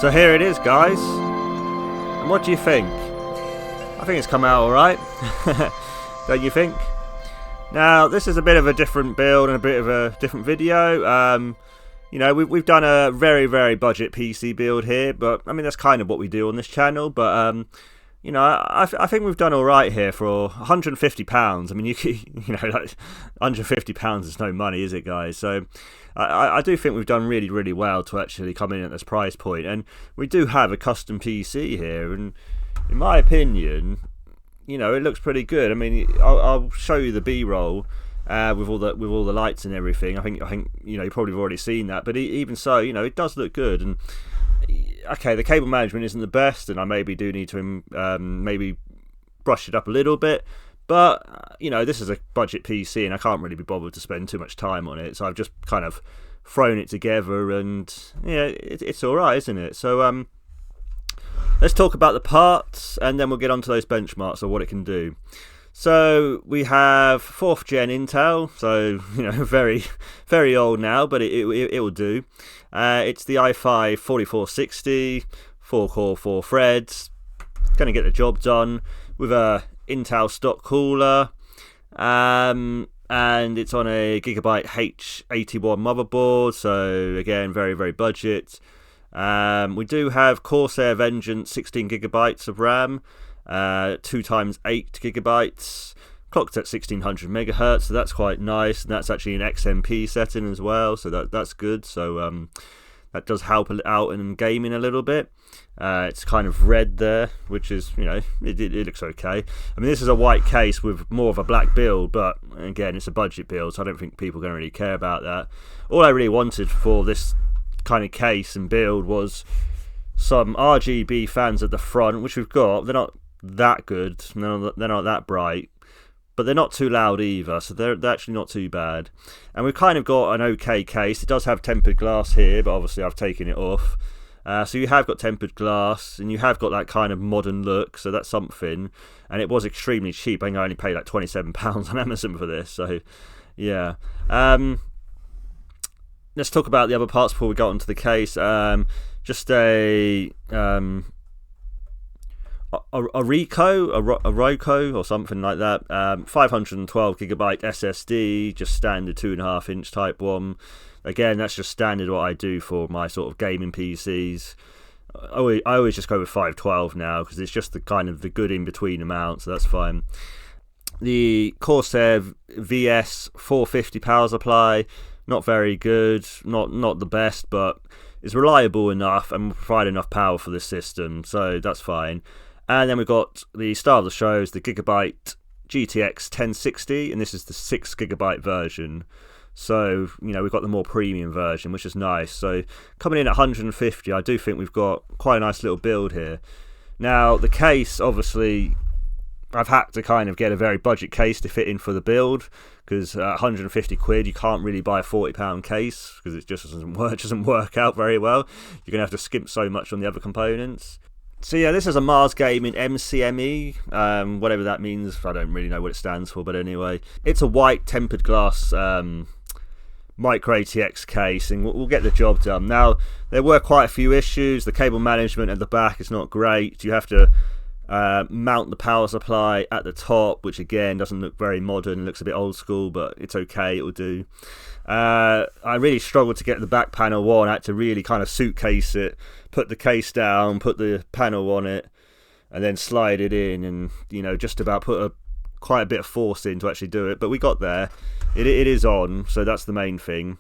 So here it is, guys. And what do you think? I think it's come out alright. Don't you think? Now, this is a bit of a different build and a bit of a different video. You know, we've done a very, very budget PC build here, but I mean, that's kind of what we do on this channel. But, you know, I think we've done alright here for £150. I mean, you know, like, £150 is no money, is it, guys? So I do think we've done really, really well to actually come in at this price point. And we do have a custom PC here, and in my opinion, you know, it looks pretty good. I mean, I'll show you the B-roll with all the lights and everything. I think you know, you probably have already seen that, but even so, you know, it does look good. And okay, the cable management isn't the best, and I maybe do need to maybe brush it up a little bit. But you know, this is a budget PC, and I can't really be bothered to spend too much time on it, so I've just kind of thrown it together, and yeah, it's all right, isn't it? So let's talk about the parts, and then we'll get onto those benchmarks of what it can do. So we have 4th gen Intel, so you know, very, very old now, but it will do. It's the i5 4460, 4-core, 4 threads. Going to get the job done with a Intel stock cooler, and it's on a Gigabyte H81 motherboard. So again, very, very budget. We do have Corsair Vengeance 16 gigabytes of RAM, 2 times 8 gigabytes, clocked at 1600 megahertz, so that's quite nice, and that's actually an XMP setting as well, so that's good. So that does help out in gaming a little bit. It's kind of red there, which is, you know, it looks okay. I mean, this is a white case with more of a black build, but again, it's a budget build, so I don't think people are going to really care about that. All I really wanted for this kind of case and build was some RGB fans at the front, which we've got. They're not that good, they're not that bright, but they're not too loud either, so they're actually not too bad. And we've kind of got an okay case. It does have tempered glass here, but obviously I've taken it off. So you have got tempered glass, and you have got that kind of modern look, so that's something. And it was extremely cheap. I think I only paid like £27 on Amazon for this, so yeah. Let's talk about the other parts before we go onto the case. Just a Roku or something like that. 512 gigabyte SSD, just standard 2.5 inch type one. Again, that's just standard what I do for my sort of gaming PCs. I always just go with 512 now, because it's just the kind of the good in between amount, so that's fine. The Corsair VS 450 power supply, not very good, not the best, but it's reliable enough and will provide enough power for this system, so that's fine. And then we've got the star of the show is the Gigabyte GTX 1060, and this is the 6 gigabyte version. So, you know, we've got the more premium version, which is nice. So coming in at 150, I do think we've got quite a nice little build here. Now, the case, obviously, I've had to kind of get a very budget case to fit in for the build, because 150 quid, you can't really buy a £40 case, because it just doesn't work out very well. You're going to have to skimp so much on the other components. So yeah, this is a Mars Gaming MCME, whatever that means. I don't really know what it stands for, but anyway, it's a white tempered glass micro ATX case, and we'll get the job done. Now, there were quite a few issues. The cable management at the back is not great. You have to mount the power supply at the top, which again doesn't look very modern, looks a bit old school, but it's okay, it will do. I really struggled to get the back panel on. I had to really kind of suitcase it, put the case down, put the panel on it, and then slide it in, and you know, just about put quite a bit of force in to actually do it, but we got there. It is on, so that's the main thing.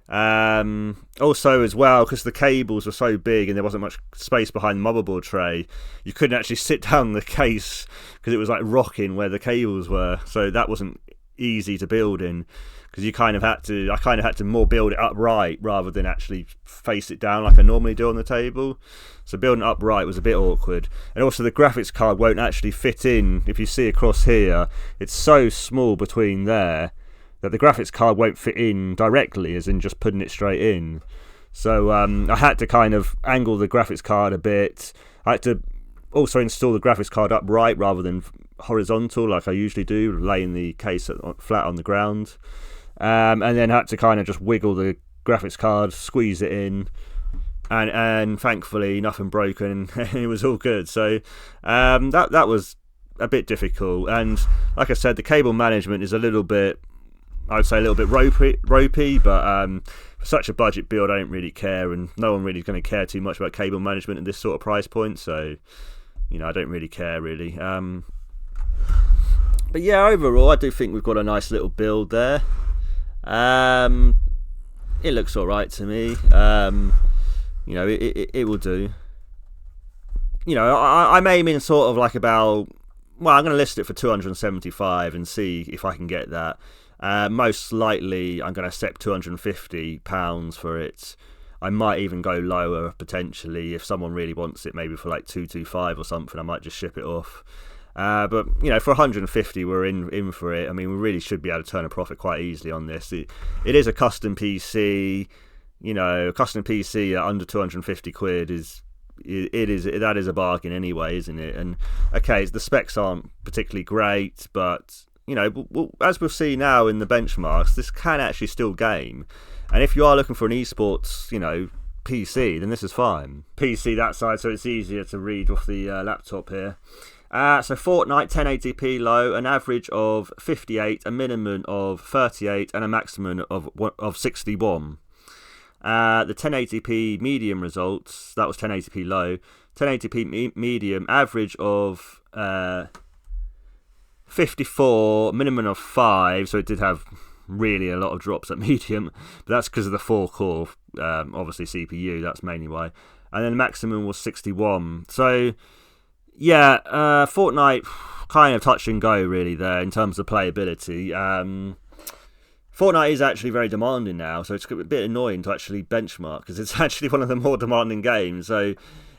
Also as well, because the cables were so big and there wasn't much space behind the motherboard tray, you couldn't actually sit down the case because it was like rocking where the cables were, so that wasn't easy to build in, because I kind of had to more build it upright rather than actually face it down like I normally do on the table. So building it upright was a bit awkward. And also the graphics card won't actually fit in. If you see across here, it's so small between there that the graphics card won't fit in directly, as in just putting it straight in. So I had to kind of angle the graphics card a bit. I had to also install the graphics card upright rather than horizontal like I usually do, laying the case flat on the ground. And then had to kind of just wiggle the graphics card, squeeze it in, and thankfully nothing broken. It was all good. So that was a bit difficult, and like I said, the cable management is a little bit, I would say, a little bit ropey, but for such a budget build, I don't really care, and no one really is going to care too much about cable management at this sort of price point. So, I don't really care really. But yeah, overall, I do think we've got a nice little build there. It looks all right to me. It will do. I'm aiming sort of like about. Well, I'm going to list it for 275 and see if I can get that. Most likely, I'm going to accept £250 for it. I might even go lower potentially if someone really wants it, maybe for like 225 or something. I might just ship it off. But for 150, we're in for it. I mean, we really should be able to turn a profit quite easily on this. It is a custom PC. A custom PC at under 250 quid that is a bargain anyway, isn't it? And okay, the specs aren't particularly great, but as we'll see now in the benchmarks, this can actually still game. And if you are looking for an esports, PC, then this is fine. PC that side, so it's easier to read off the laptop here. So Fortnite 1080p low, an average of 58, a minimum of 38, and a maximum of 61. The 1080p medium results, that was 1080p low. 1080p medium, average of 54, minimum of 5, so it did have really a lot of drops at medium, but that's because of the 4-core, obviously CPU, that's mainly why. And then the maximum was 61. So, yeah, Fortnite kind of touch and go really there in terms of playability. Fortnite is actually very demanding now, so it's a bit annoying to actually benchmark because it's actually one of the more demanding games. So,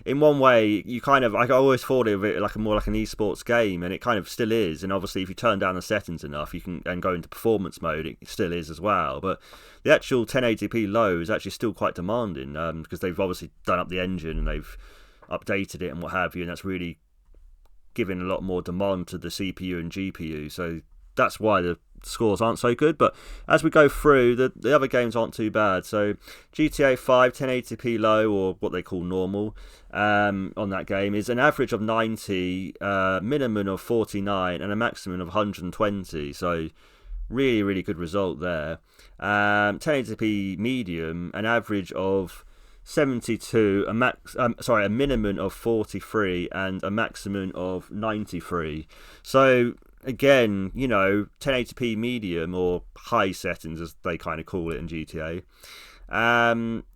in one way, I always thought of it more like an esports game, and it kind of still is. And obviously, if you turn down the settings enough, you can and go into performance mode, it still is as well. But the actual 1080p low is actually still quite demanding because they've obviously done up the engine and they've updated it and what have you, and that's really giving a lot more demand to the CPU and GPU. So that's why the scores aren't so good. But as we go through, the other games aren't too bad. So GTA 5 1080p low, or what they call normal, on that game is an average of 90, minimum of 49, and a maximum of 120. So really, really good result there. 1080p medium, an average of 72, a minimum of 43, and a maximum of 93. So again, 1080p medium, or high settings as they kind of call it in GTA,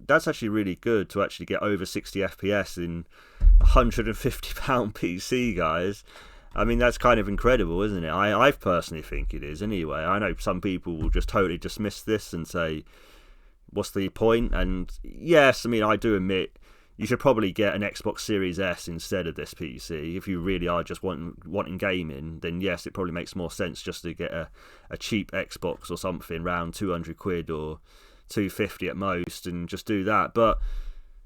that's actually really good to actually get over 60 FPS in £150 PC, guys. I mean, that's kind of incredible, isn't it? I personally think it is anyway. I know some people will just totally dismiss this and say, what's the point? And yes, I mean, I do admit you should probably get an Xbox Series S instead of this PC. If you really are just wanting gaming, then yes, it probably makes more sense just to get a cheap Xbox or something around 200 quid or 250 at most, and just do that. But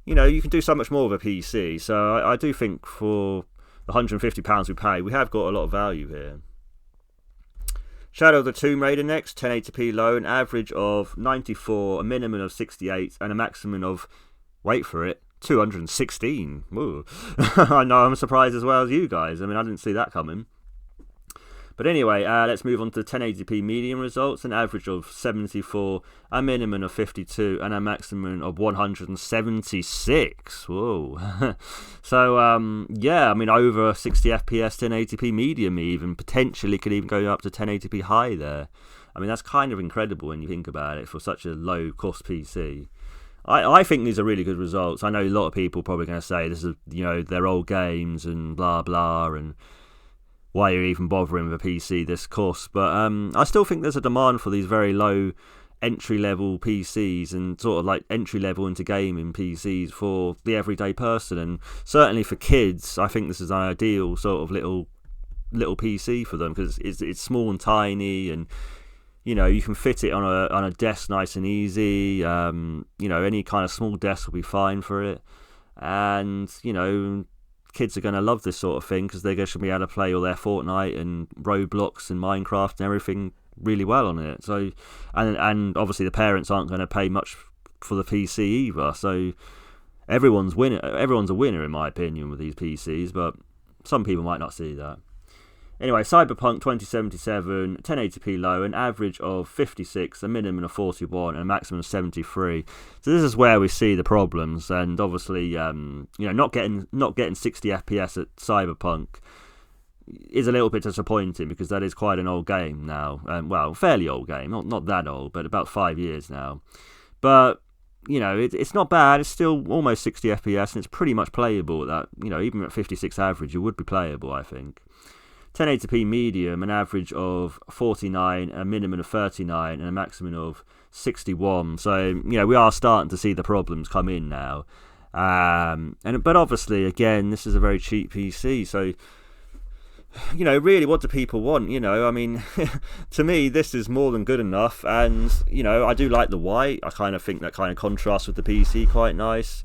you can do so much more with a PC. So I do think for the £150 we pay, we have got a lot of value here. Shadow of the Tomb Raider next, 1080p low, an average of 94, a minimum of 68, and a maximum of, wait for it, 216. Ooh. I know, I'm surprised as well as you guys. I mean, I didn't see that coming. But anyway, let's move on to 1080p medium results. An average of 74, a minimum of 52, and a maximum of 176. Whoa. So, yeah, I mean, over 60 FPS 1080p medium even. Potentially could even go up to 1080p high there. I mean, that's kind of incredible when you think about it for such a low-cost PC. I think these are really good results. I know a lot of people are probably going to say this is, they're old games and blah, blah, and why you're even bothering with a PC this cost. But I still think there's a demand for these very low entry-level PCs and sort of like entry-level into gaming PCs for the everyday person. And certainly for kids, I think this is an ideal sort of little PC for them because it's small and tiny, and you can fit it on a desk nice and easy. Any kind of small desk will be fine for it. And, kids are going to love this sort of thing because they're going to be able to play all their Fortnite and Roblox and Minecraft and everything really well on it. So, and obviously the parents aren't going to pay much for the PC either. So everyone's a winner in my opinion with these PCs, but some people might not see that. Anyway, Cyberpunk 2077, 1080p low, an average of 56, a minimum of 41, and a maximum of 73. So this is where we see the problems, and obviously, not getting 60 FPS at Cyberpunk is a little bit disappointing because that is quite an old game now. Well, fairly old game, not that old, but about 5 years now. But it's not bad. It's still almost 60 FPS, and it's pretty much playable. That even at 56 average, it would be playable, I think. 1080p medium, an average of 49, a minimum of 39, and a maximum of 61. So we are starting to see the problems come in now. But obviously, again, this is a very cheap PC, so really, what do people want? I mean, to me, this is more than good enough. And, I do like the white. I kind of think that kind of contrasts with the PC quite nice.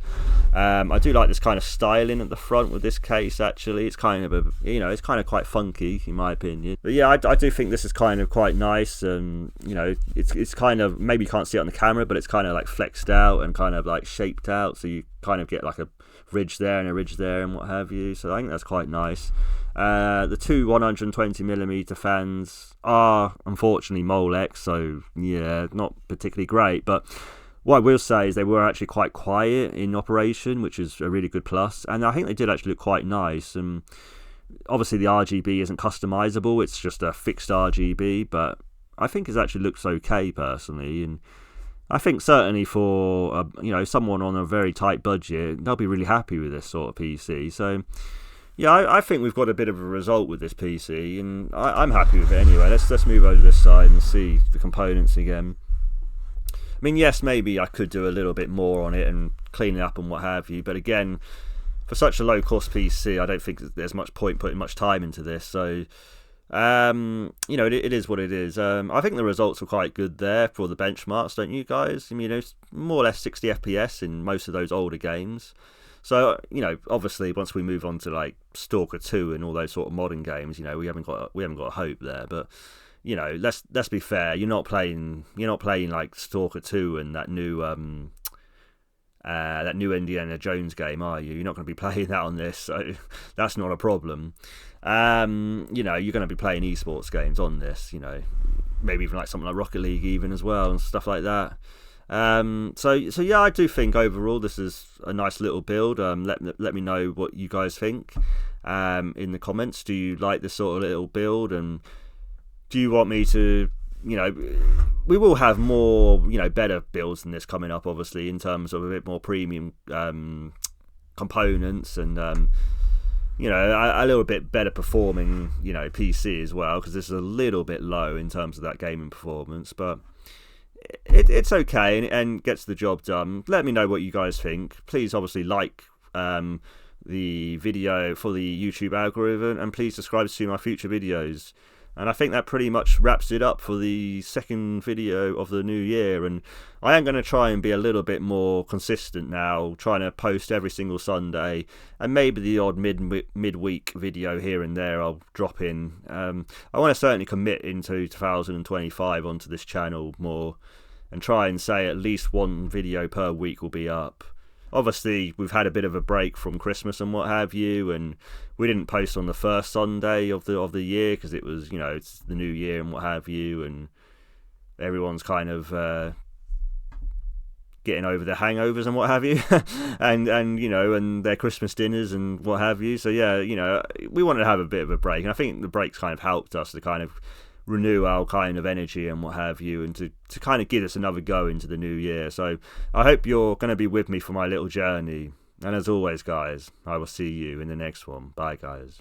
I do like this kind of styling at the front with this case, actually. It's kind of it's kind of quite funky, in my opinion. But yeah, I do think this is kind of quite nice. It's kind of, maybe you can't see it on the camera, but it's kind of like flexed out and kind of like shaped out. So you kind of get like a ridge there and a ridge there and what have you. So I think that's quite nice. The two 120mm fans are unfortunately Molex, so yeah, not particularly great. But what I will say is they were actually quite quiet in operation, which is a really good plus. And I think they did actually look quite nice. And obviously the RGB isn't customizable; it's just a fixed RGB. But I think it actually looks okay personally. And I think certainly for someone on a very tight budget, they'll be really happy with this sort of PC. So yeah, I think we've got a bit of a result with this PC, and I'm happy with it anyway. Let's move over to this side and see the components again. I mean, yes, maybe I could do a little bit more on it and clean it up and what have you, but again, for such a low-cost PC, I don't think there's much point putting much time into this. So, it is what it is. I think the results were quite good there for the benchmarks, don't you guys? I mean, it's more or less 60 FPS in most of those older games. So, obviously, once we move on to like Stalker 2 and all those sort of modern games, we haven't got hope there. But let's be fair. You're not playing like Stalker 2 and that new Indiana Jones game, are you? You're not going to be playing that on this, so that's not a problem. You're going to be playing esports games on this. Maybe even like something like Rocket League, even as well, and stuff like that. So yeah, I do think overall this is a nice little build. Let me know what you guys think in the comments. Do you like this sort of little build, and do you want me to, we will have more, better builds than this coming up, obviously, in terms of a bit more premium components and a little bit better performing, PC as well, because this is a little bit low in terms of that gaming performance, but it's okay and gets the job done. Let me know what you guys think. Please obviously like the video for the YouTube algorithm, and please subscribe to my future videos. And I think that pretty much wraps it up for the second video of the new year. And I am going to try and be a little bit more consistent now, trying to post every single Sunday, and maybe the odd midweek video here and there I'll drop in. I want to certainly commit into 2025 onto this channel more, and try and say at least one video per week will be up. Obviously, we've had a bit of a break from Christmas and what have you, and we didn't post on the first Sunday of the year because it was, it's the new year and what have you, and everyone's kind of getting over their hangovers and what have you, and their Christmas dinners and what have you. So yeah, we wanted to have a bit of a break, and I think the break's kind of helped us to kind of renew our kind of energy and what have you, and to kind of give us another go into the new year. So I hope you're going to be with me for my little journey, and as always guys, I will see you in the next one. Bye guys.